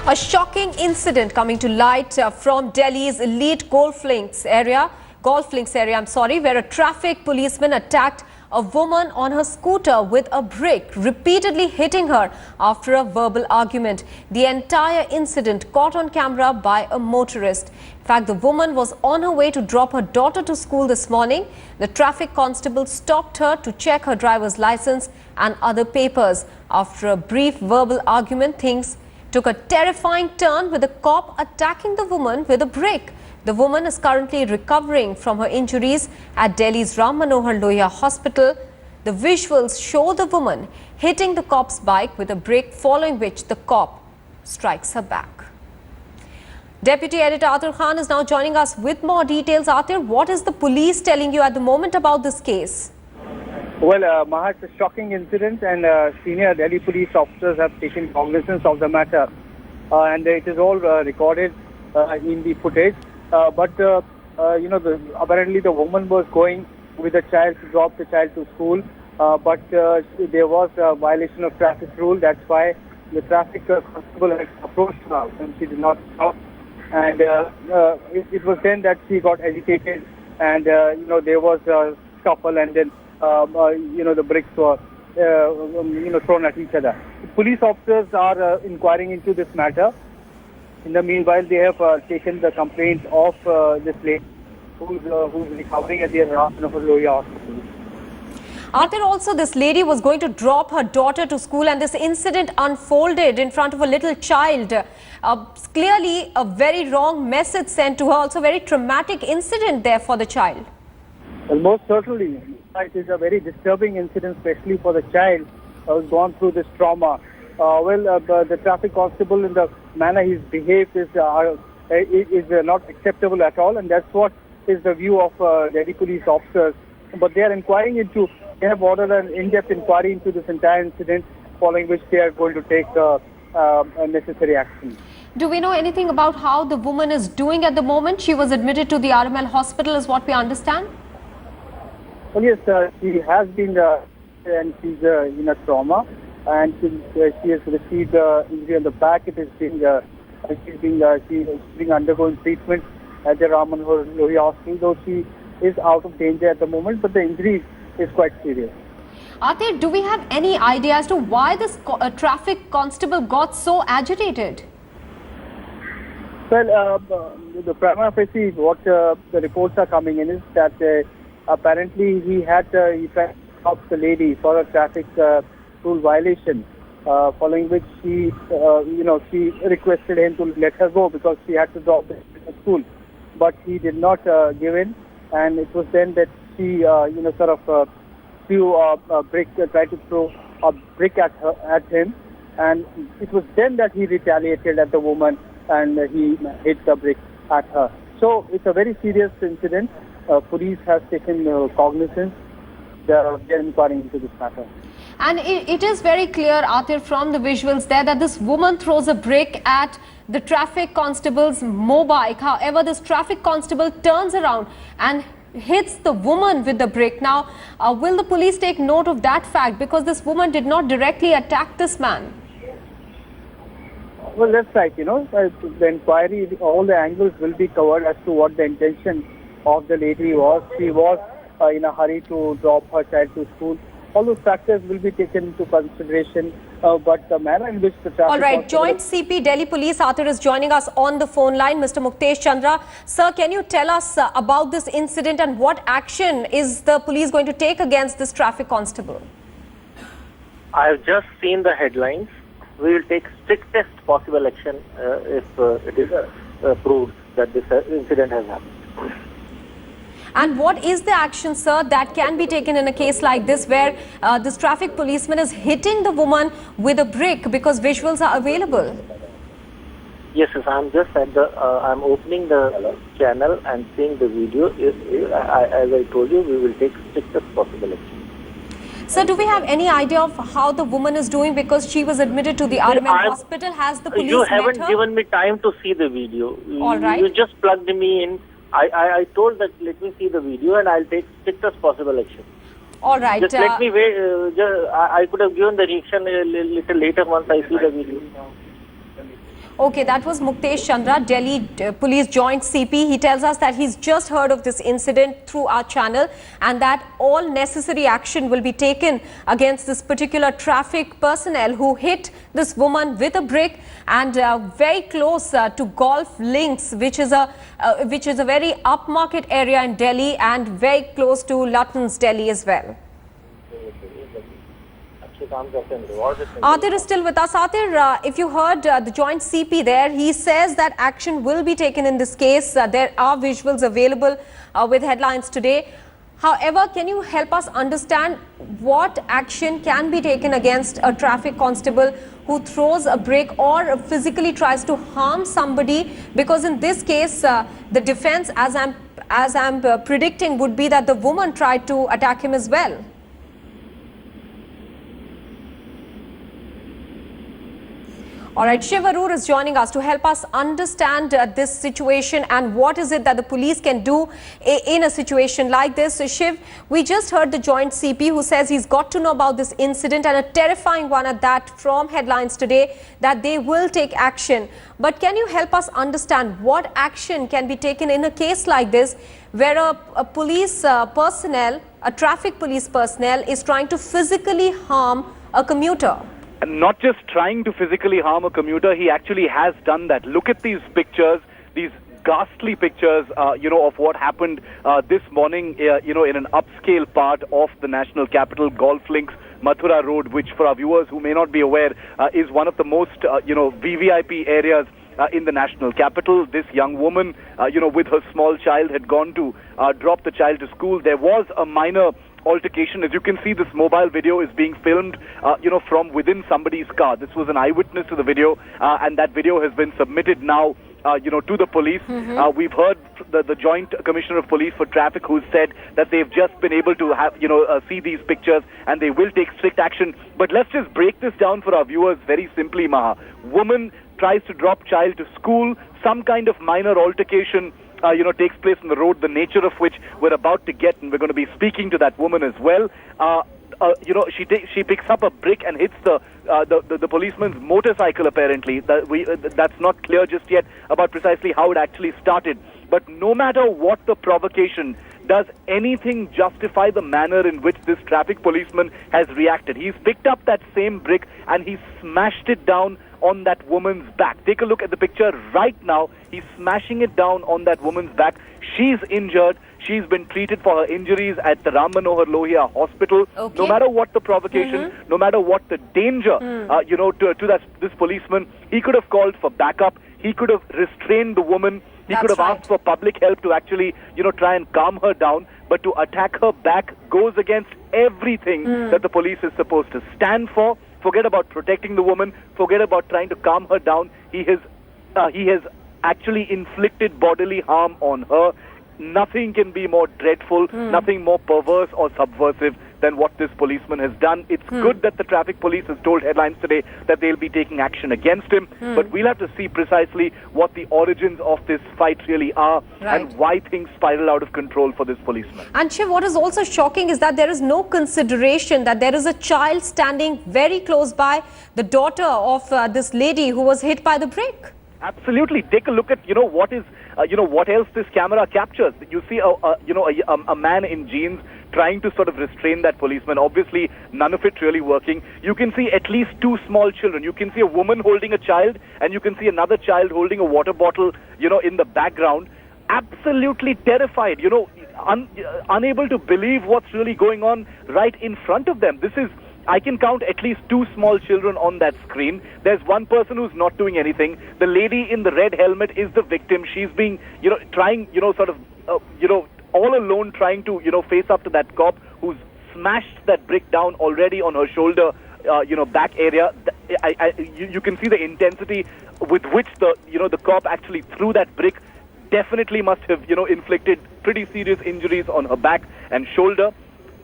A shocking incident coming to light from Delhi's elite golf links area, where a traffic policeman attacked a woman on her scooter with a brick, repeatedly hitting her after a verbal argument. The entire incident caught on camera by a motorist. In fact, the woman was on her way to drop her daughter to school this morning. The traffic constable stopped her to check her driver's license and other papers. After a brief verbal argument, things took a terrifying turn with the cop attacking the woman with a brick. The woman is currently recovering from her injuries at Delhi's Ram Manohar Lohia Hospital. The visuals show the woman hitting the cop's bike with a brick, following which the cop strikes her back. Deputy Editor Atir Khan is now joining us with more details. Atir, what is the police telling you at the moment about this case? Well, Maha, it's a shocking incident, and senior Delhi police officers have taken cognizance of the matter, and it is all recorded in the footage. Apparently the woman was going with the child to drop the child to school, but there was a violation of traffic rule. That's why the traffic constable had approached her, and she did not stop. And it was then that she got agitated, and there was a scuffle, and then the bricks were thrown at each other. The police officers are inquiring into this matter. In the meanwhile, they have taken the complaint of this lady who's recovering at the Ram Manohar Lohia Hospital. Atir, also this lady was going to drop her daughter to school, and this incident unfolded in front of a little child. Clearly a very wrong message sent to her, also very traumatic incident there for the child. Well, most certainly. It is a very disturbing incident, especially for the child who's gone through this trauma. The traffic constable, in the manner he's behaved, is not acceptable at all, and that's what is the view of Delhi police officers. But they are inquiring into, they have ordered an in-depth inquiry into this entire incident, following which they are going to take necessary action. Do we know anything about how the woman is doing at the moment? She was admitted to the RML hospital, is what we understand. Well, yes, she has been, and she's in a trauma, and she has received injury on the back. It is she's being undergoing treatment at the Ram Manohar Lohia Hospital, though she is out of danger at the moment, but the injury is quite serious. Atir, do we have any idea as to why this traffic constable got so agitated? Well, the prima facie, what the reports are coming in is that apparently he tried to stop the lady for a traffic rule violation, following which she requested him to let her go because she had to drop the school, but he did not give in, and it was then that she threw a brick, tried to throw a brick at him, and it was then that he retaliated at the woman and he hit the brick at her. So it's a very serious incident. Police has taken cognizance. They are inquiring into this matter. And it is very clear, Atir, from the visuals there, that this woman throws a brick at the traffic constable's mobike. However, this traffic constable turns around and hits the woman with the brick. Now, will the police take note of that fact, because this woman did not directly attack this man? Well, that's right. The inquiry, all the angles will be covered as to what the intention of the lady was. She was in a hurry to drop her child to school. All those factors will be taken into consideration, but the manner in which the traffic... All right, Joint CP Delhi Police Atir is joining us on the phone line, Mr. Muktesh Chandra. Sir, can you tell us about this incident and what action is the police going to take against this traffic constable? I have just seen the headlines. We will take strictest possible action if it is proved that this incident has happened. And what is the action, sir, that can be taken in a case like this, where this traffic policeman is hitting the woman with a brick, because visuals are available? Yes, I'm just at the, I'm opening the channel and seeing the video. As I told you, we will take strictest possible action. Sir, do we have any idea of how the woman is doing, because she was admitted to the RML hospital? Has the police You met haven't her? given me time to see the video. All right. You just plugged me in. I told that let me see the video and I'll take strictest possible action. All right. Just let me wait. I could have given the reaction a little later once I see the video. Okay, that was Muktesh Chandra, Delhi Police Joint CP. He tells us that he's just heard of this incident through our channel and that all necessary action will be taken against this particular traffic personnel who hit this woman with a brick and very close to Golf Links, which is a very upmarket area in Delhi and very close to Lutyens, Delhi as well. Atir is still with us. Atir, if you heard the Joint CP there, he says that action will be taken in this case. There are visuals available with headlines today. However, can you help us understand what action can be taken against a traffic constable who throws a brick or physically tries to harm somebody? Because in this case, the defense, as I'm predicting, would be that the woman tried to attack him as well. All right, Shiv Arur is joining us to help us understand this situation and what is it that the police can do in a situation like this. So Shiv, we just heard the Joint CP who says he's got to know about this incident, and a terrifying one at that, from headlines today, that they will take action. But can you help us understand what action can be taken in a case like this where a police personnel, a traffic police personnel is trying to physically harm a commuter? And not just trying to physically harm a commuter, he actually has done that. Look at these pictures, these ghastly pictures, of what happened this morning, in an upscale part of the national capital, Golf Links, Mathura Road, which for our viewers who may not be aware, is one of the most, VVIP areas in the national capital. This young woman, with her small child, had gone to drop the child to school. There was a minor altercation. As you can see, this mobile video is being filmed, from within somebody's car. This was an eyewitness to the video, and that video has been submitted now, to the police. We've heard the Joint Commissioner of Police for Traffic, who said that they've just been able to have, see these pictures and they will take strict action. But let's just break this down for our viewers very simply, Maha. Woman tries to drop child to school, some kind of minor altercation takes place on the road, the nature of which we're about to get, and we're going to be speaking to that woman as well. She picks up a brick and hits the policeman's motorcycle, apparently. That's not clear just yet about precisely how it actually started. But no matter what the provocation, does anything justify the manner in which this traffic policeman has reacted? He's picked up that same brick and he smashed it down on that woman's back. Take a look at the picture right now. He's smashing it down on that woman's back. She's injured. She's been treated for her injuries at the Ram Manohar Lohia Hospital. Okay. No matter what the provocation, no matter what the danger, to this policeman, he could have called for backup. He could have restrained the woman. He could have asked for public help to actually, try and calm her down. But to attack her back goes against everything that the police is supposed to stand for. Forget about protecting the woman. Forget about trying to calm her down. He has actually inflicted bodily harm on her. Nothing can be more dreadful, nothing more perverse or subversive than what this policeman has done. It's good that the traffic police has told headlines today that they'll be taking action against him, but we'll have to see precisely what the origins of this fight really are and why things spiral out of control for this policeman. And Shiv, what is also shocking is that there is no consideration that there is a child standing very close by, the daughter of this lady who was hit by the brick. Absolutely. Take a look at, what is, what else this camera captures. You see a man in jeans trying to sort of restrain that policeman. Obviously, none of it really working. You can see at least two small children. You can see a woman holding a child, and you can see another child holding a water bottle, in the background. Absolutely terrified, unable to believe what's really going on right in front of them. I can count at least two small children on that screen. There's one person who's not doing anything. The lady in the red helmet is the victim. She's being, trying, all alone trying to, face up to that cop who's smashed that brick down already on her shoulder, back area. You can see the intensity with which the cop actually threw that brick. Definitely must have, inflicted pretty serious injuries on her back and shoulder.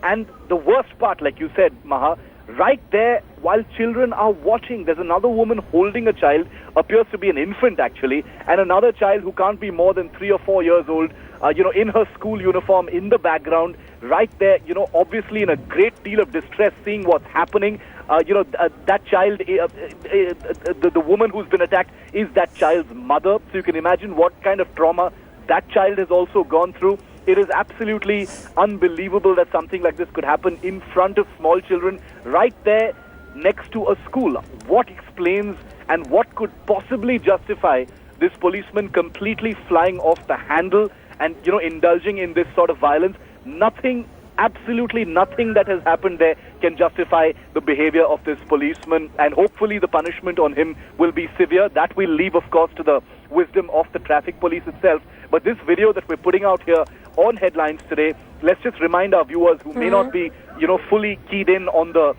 And the worst part, like you said, Maha, right there, while children are watching, there's another woman holding a child, appears to be an infant actually, and another child who can't be more than 3 or 4 years old, in her school uniform in the background, right there, obviously in a great deal of distress, seeing what's happening. That child, the woman who's been attacked is that child's mother. So you can imagine what kind of trauma that child has also gone through. It is absolutely unbelievable that something like this could happen in front of small children, right there next to a school. What explains and what could possibly justify this policeman completely flying off the handle and, indulging in this sort of violence? Nothing, absolutely nothing that has happened there can justify the behavior of this policeman, and hopefully the punishment on him will be severe. That will leave, of course, to the wisdom of the traffic police itself. But this video that we're putting out here on Headlines today, let's just remind our viewers who may not be, fully keyed in on the,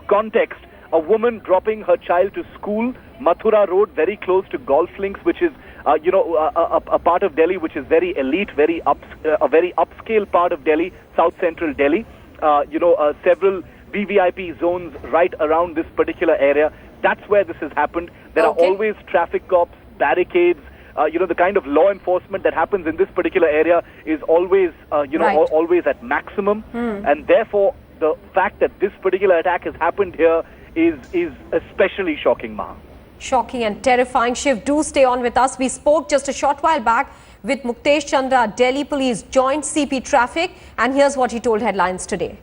context. A woman dropping her child to school, Mathura Road, very close to Golf Links, which is, a part of Delhi which is very elite, a very upscale part of Delhi, South Central Delhi. Several VVIP zones right around this particular area. That's where this has happened. There are always traffic cops, barricades. The kind of law enforcement that happens in this particular area is always, always at maximum. And therefore, the fact that this particular attack has happened here is especially shocking, Maha. Shocking and terrifying. Shiv, do stay on with us. We spoke just a short while back with Muktesh Chandra, Delhi Police Joint CP Traffic, and here's what he told Headlines today.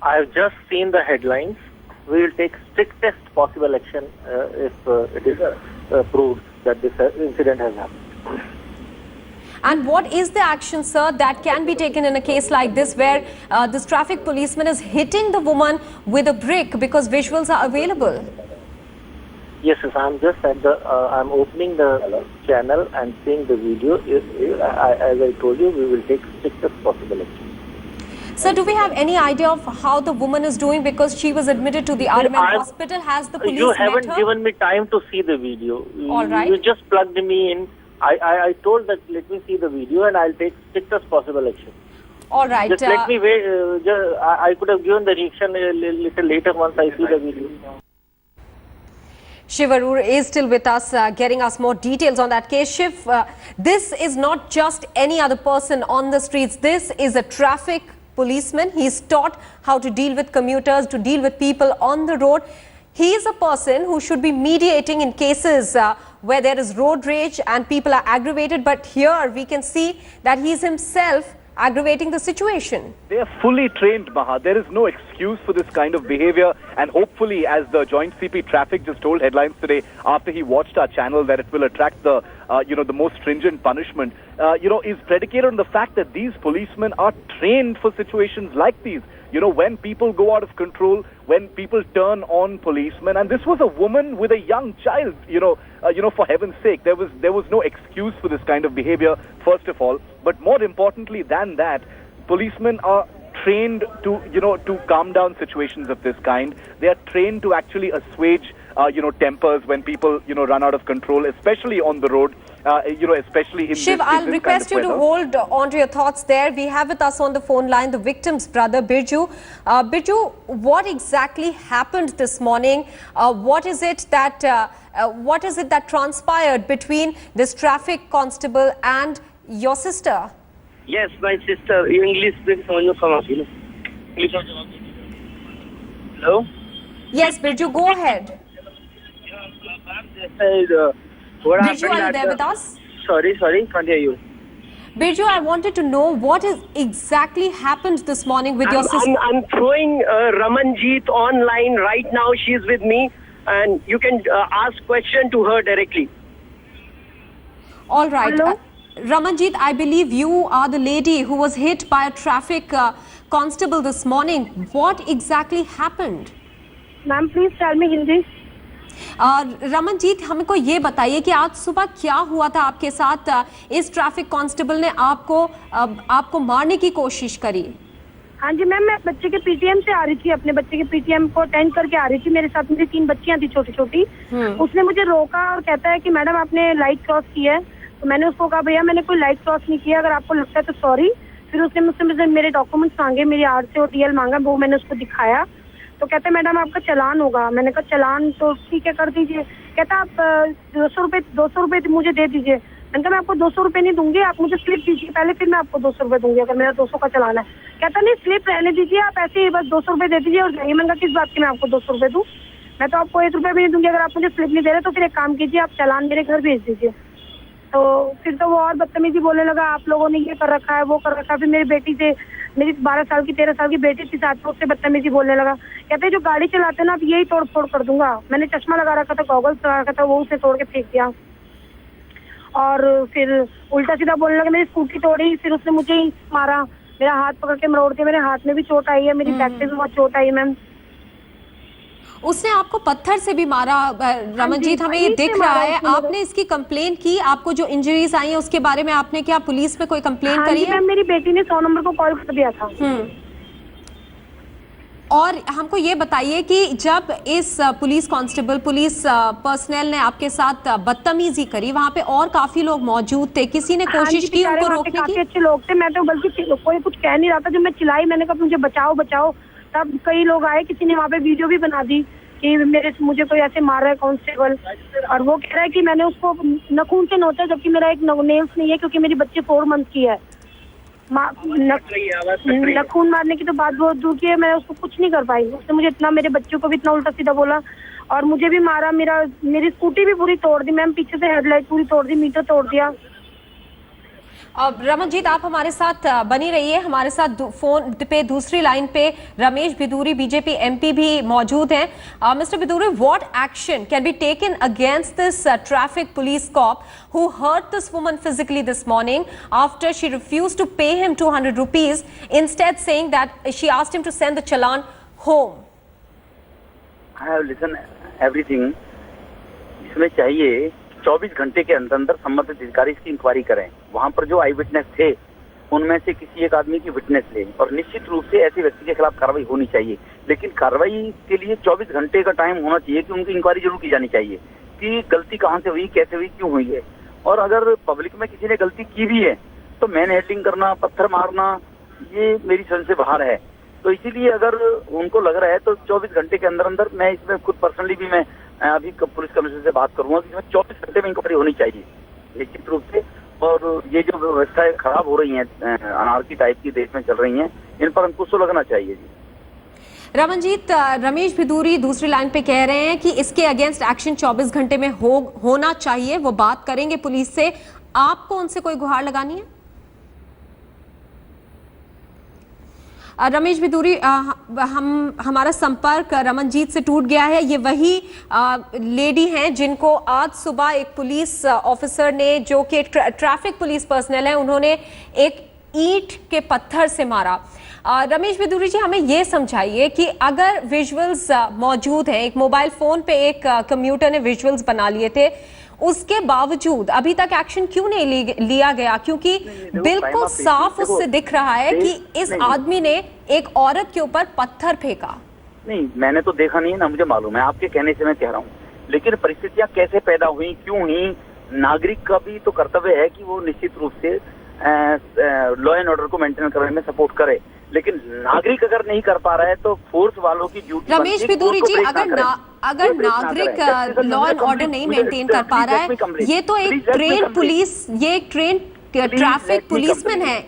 I've just seen the headlines. We will take strictest possible action if it is proved that this incident has happened. And what is the action, sir, that can be taken in a case like this where this traffic policeman is hitting the woman with a brick, because visuals are available? Yes, I'm just at I'm opening the channel and seeing the video. As I told you, we will take strictest possible action. Sir, do we have any idea of how the woman is doing, because she was admitted to the RMN hospital? Has the police You met haven't her? given me time to see the video. All right. You just plugged me in. I told that let me see the video and I'll take strictest possible action. All right. Just let me wait. I could have given the reaction a little later once I see the video. Shiv Arur is still with us, getting us more details on that case. Shiv, this is not just any other person on the streets. This is a traffic policeman. He's taught how to deal with commuters, to deal with people on the road. He is a person who should be mediating in cases where there is road rage and people are aggravated. But here we can see that he's himself aggravating the situation. They are fully trained, Maha. There is no excuse for this kind of behavior. And hopefully, as the Joint CP Traffic just told Headlines today, after he watched our channel, that it will attract the, the most stringent punishment, is predicated on the fact that these policemen are trained for situations like these. When people go out of control, when people turn on policemen, and this was a woman with a young child, for heaven's sake, there was no excuse for this kind of behavior, first of all. But more importantly than that, policemen are trained to calm down situations of this kind. They are trained to actually assuage, tempers when people, run out of control, especially on the road. Especially in Shiv, this, I'll request you to hold on to your thoughts there. We have with us on the phone line the victim's brother, Birju. Birju, what exactly happened this morning? What is it that transpired between this traffic constable and your sister? Yes, my sister. English, please, come up. Hello? Yes, Birju, go ahead. What Birju, are you there with us? Sorry, can't hear you. Birju, I wanted to know what is exactly happened this morning with your sister. I'm throwing Ramanjeet online right now. She's with me, and you can ask question to her directly. All right. Hello? Ramanjeet, I believe you are the lady who was hit by a traffic constable this morning. What exactly happened? Ma'am, please tell me Hindi. Ramanjit, हमको ये बताइए कि आज सुबह क्या हुआ था आपके साथ? इस ट्रैफिक कांस्टेबल ने आपको मारने की कोशिश करी? हाँ जी मैम, मैं बच्चे के पीटीएम से आ रही थी, अपने बच्चे के पीटीएम को अटेंड करके आ रही थी। मेरे साथ मेरी 3 बच्चियां थी छोटी छोटी। उसने मुझे रोका और कहता है कि मैडम आपने लाइट क्रॉस की है। तो मैंने उसको कहा भैया मैंने कोई लाइट क्रॉस नहीं किया, अगर आपको लगता है तो सॉरी। फिर उसने मुझसे मेरे डॉक्यूमेंट्स मांगे, मेरी आरसी और टीएल मांगा, वो मैंने उसको दिखाया। तो कहते मैडम आपका चालान होगा। मैंने कहा चालान तो ठीक है कर दीजिए। कहता आप 200 रुपये मुझे दे दीजिए। मैंने कहा मैं आपको 200 रुपए नहीं दूंगी, आप मुझे स्लिप दीजिए पहले, फिर मैं आपको 200 रुपए दूंगी अगर मेरा 200 का चलाना है। कहता नहीं स्लिप रहने दीजिए, आप ऐसे ही बस 200 रुपए दे दीजिए और जाइए। मैंने कहा किस बात की मैं आपको 200 रुपए दूं, मैं तो आपको 1 रुपया भी नहीं दूंगी अगर आप मुझे स्लिप नहीं दे रहे। तो फिर एक काम कीजिए, आप चालान मेरे घर भेज दीजिए। तो फिर तो वो और बदतमीजी बोलने लगा, आप लोगों ने ये कर रखा है, वो कर रखा है। फिर मेरी बेटी से, मेरी 12 साल की 13 साल की बेटी थी साथ में, उससे बदतमीजी बोलने लगा। कहते जो गाड़ी चलाते हैं ना, आप यही तोड़ फोड़ कर दूंगा। मैंने चश्मा लगा रखा था, गॉगल्स लगा रखा था, वो उसने तोड़ के फेंक दिया। और फिर उल्टा सीधा बोलने लगा, मेरी स्कूटी तोड़ी, फिर उसने मुझे ही मारा, मेरा हाथ पकड़ के मरोड़ दिया, मेरे हाथ में भी चोट आई है, मेरी बैक पे भी बहुत चोट आई है मैम। उसने आपको पत्थर से भी मारा रमनजीत, हमें ये दिख रहा है। आपने इसकी कंप्लेन की, आपको जो इंजरीज आई हैं उसके बारे में आपने क्या पुलिस में कोई कंप्लेन करी है? मेरी बेटी ने 100 नंबर को कॉल कर दिया था। और हमको ये बताइए कि जब इस पुलिस कांस्टेबल, पुलिस पर्सनल ने आपके साथ बदतमीजी करी, वहाँ पे और काफी लोग मौजूद थे, किसी ने कोशिश की उनको रोकने की? काफी अच्छे लोग थे, मैं तो बल्कि कोई कुछ कह नहीं रहा था। जब मैं चिल्लाई, मैंने कहा मुझे बचाओ बचाओ, तब कई लोग आए, किसी ने वहाँ पे वीडियो भी बना दी कि मुझे कोई ऐसे मार रहा है कांस्टेबल, और वो कह रहा है कि मैंने उसको नखून से नोचा, जबकि मेरा एक नेल्स नहीं है क्योंकि मेरी बच्ची 4 मंथ की है। नखून मारने की तो बात बहुत दूर की है, मैं उसको कुछ नहीं कर पाई। उसने मुझे इतना, मेरे बच्चों को भी इतना उल्टा सीधा बोला और मुझे भी मारा। मेरी स्कूटी भी पूरी तोड़ दी मैम, पीछे से हेडलाइट पूरी तोड़ दी, मीटर तोड़ दिया। रमनजीत, आप हमारे साथ बनी रहिए। हमारे साथ फोन पे दूसरी लाइन पे रमेश भिदूरी, बीजेपी एमपी भी मौजूद हैं। Mister Bidhuri, what action can be taken against this traffic police cop who hurt this woman physically this morning after she refused to pay him 200 rupees, instead saying that she asked him to send the challan home? I have listened everything. इसमें चाहिए 24 घंटे के अंदर अंदर संबंधित अधिकारी इसकी inquiry करें। वहां पर जो आई विटनेस थे उनमें से किसी एक आदमी की विटनेस ले, और निश्चित रूप से ऐसे व्यक्ति के खिलाफ कार्रवाई होनी चाहिए। लेकिन कार्रवाई के लिए 24 घंटे का टाइम होना चाहिए कि उनकी इंक्वायरी जरूर की जानी चाहिए कि गलती कहाँ से हुई, कैसे हुई, क्यों हुई है। और अगर पब्लिक में किसी ने गलती की भी है तो मैन हैंडलिंग करना, पत्थर मारना, ये मेरी समझ से बाहर है। तो इसीलिए अगर उनको लग रहा है तो 24 घंटे के अंदर अंदर, मैं इसमें खुद पर्सनली भी मैं अभी पुलिस कमिश्नर से बात करूंगा कि इसमें 24 घंटे में इंक्वायरी होनी चाहिए निश्चित रूप से। और ये जो व्यवस्थाएं खराब हो रही हैं, अनारकी टाइप की देश में चल रही हैं, इन पर अंकुश तो लगना चाहिए जी। रमनजीत, रमेश भिदूरी दूसरी लाइन पे कह रहे हैं कि इसके अगेंस्ट एक्शन 24 घंटे में होना चाहिए, वो बात करेंगे पुलिस से। आपको उनसे कोई गुहार लगानी है? रमेश भिदूरी, हमारा संपर्क रमनजीत से टूट गया है। ये वही लेडी हैं जिनको आज सुबह एक पुलिस ऑफिसर ने, जो कि ट्रैफिक पुलिस पर्सनल है, उन्होंने एक ईंट के पत्थर से मारा। रमेश भिदूरी जी, हमें ये समझाइए कि अगर विजुअल्स मौजूद हैं, एक मोबाइल फोन पे एक कम्यूटर ने विजुअल्स बना लिए थे, उसके बावजूद अभी तक एक्शन क्यों नहीं लिया गया? क्योंकि बिल्कुल साफ उससे दिख रहा है कि इस आदमी ने एक औरत के ऊपर पत्थर फेंका। नहीं, मैंने तो देखा नहीं है ना, मुझे मालूम है, आपके कहने से मैं कह रहा हूँ। लेकिन परिस्थितियां कैसे पैदा हुई, क्यों हुई, नागरिक का भी तो कर्तव्य है कि वो निश्चित रूप से लॉ एंड ऑर्डर को मेंटेन करने में सपोर्ट करे। लेकिन नागरिक अगर नहीं कर पा रहा है तो फोर्स वालों की ड्यूटी। रमेश भिदूरी जी, अगर नागरिक लॉ एंड ऑर्डर नहीं मेंटेन कर पा रहा है, ये तो एक ट्रेन पुलिस, ये एक ट्रेन ट्रैफिक पुलिसमैन है,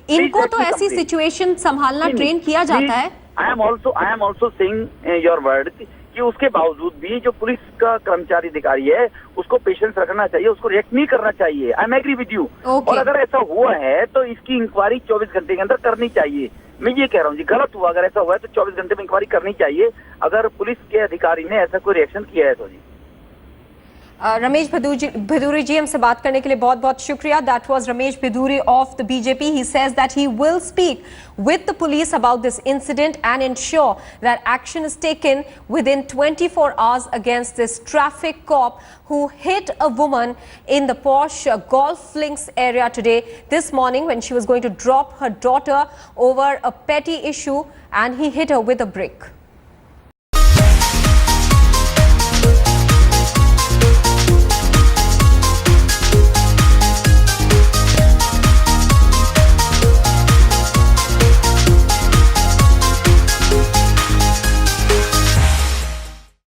इनको तो ऐसी सिचुएशन संभालना ट्रेन किया जाता है। I am also saying your word कि उसके बावजूद भी जो पुलिस का कर्मचारी अधिकारी है उसको पेशेंस रखना चाहिए, उसको रिएक्ट नहीं करना चाहिए। I am agree with you. और अगर ऐसा हुआ है तो इसकी इंक्वायरी 24 घंटे के अंदर करनी चाहिए। मैं ये कह रहा हूँ जी, गलत हुआ, अगर ऐसा हुआ है तो 24 घंटे में इंक्वायरी करनी चाहिए, अगर पुलिस के अधिकारी ने ऐसा कोई रिएक्शन किया है तो जी। रमेश भिदूरी जी, हमसे बात करने के लिए बहुत बहुत शुक्रिया। That was Ramesh Bidhuri of the BJP. He says that he will speak with the police about this incident and ensure that action is taken within 24 hours against this traffic cop who hit a woman in the posh Golf Links area today this morning when she was going to drop her daughter over a petty issue, and he hit her with a brick.